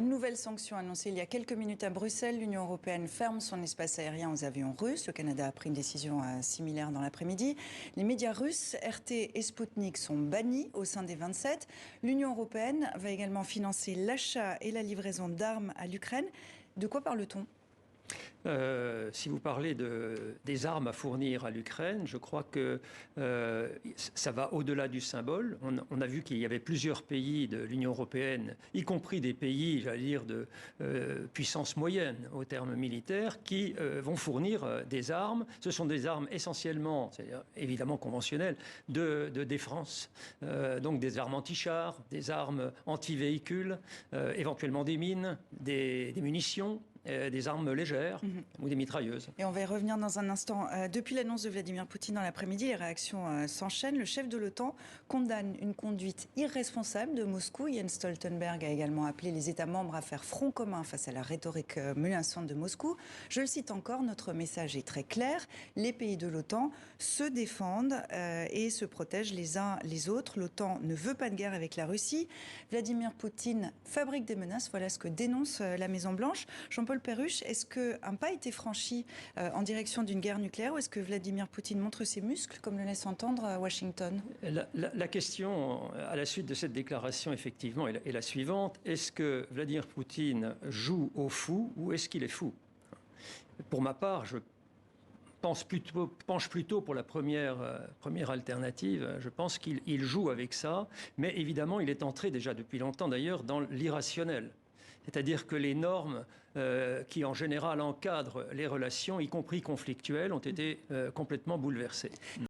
Nouvelle sanction annoncée il y a quelques minutes à Bruxelles. L'Union européenne ferme son espace aérien aux avions russes. Le Canada a pris une décision similaire dans l'après-midi. Les médias russes, RT et Sputnik, sont bannis au sein des 27. L'Union européenne va également financer l'achat et la livraison d'armes à l'Ukraine. De quoi parle-t-on ? Si vous parlez des armes à fournir à l'Ukraine, je crois que ça va au-delà du symbole. On a vu qu'il y avait plusieurs pays de l'Union européenne, y compris des pays, j'allais dire, de puissance moyenne au terme militaire, qui vont fournir des armes. Ce sont des armes essentiellement, c'est-à-dire évidemment conventionnelles, de défense. Donc des armes anti-chars, des armes anti-véhicules, éventuellement des mines, des munitions. Des armes légères ou des mitrailleuses. Et on va y revenir dans un instant. Depuis l'annonce de Vladimir Poutine dans l'après-midi, les réactions s'enchaînent. Le chef de l'OTAN condamne une conduite irresponsable de Moscou. Jens Stoltenberg a également appelé les États membres à faire front commun face à la rhétorique menaçante de Moscou. Je le cite encore, notre message est très clair. Les pays de l'OTAN se défendent et se protègent les uns les autres. L'OTAN ne veut pas de guerre avec la Russie. Vladimir Poutine fabrique des menaces. Voilà ce que dénonce la Maison-Blanche. Jean-Paul Perruche, est-ce qu'un pas a été franchi en direction d'une guerre nucléaire ou est-ce que Vladimir Poutine montre ses muscles, comme le laisse entendre Washington ? La question, à la suite de cette déclaration, effectivement, est la suivante. Est-ce que Vladimir Poutine joue au fou ou est-ce qu'il est fou ? Pour ma part, je penche plutôt pour la première alternative. Je pense qu'il joue avec ça, mais évidemment, il est entré déjà depuis longtemps, d'ailleurs, dans l'irrationnel. C'est-à-dire que les normes qui, en général, encadrent les relations, y compris conflictuelles, ont été complètement bouleversées.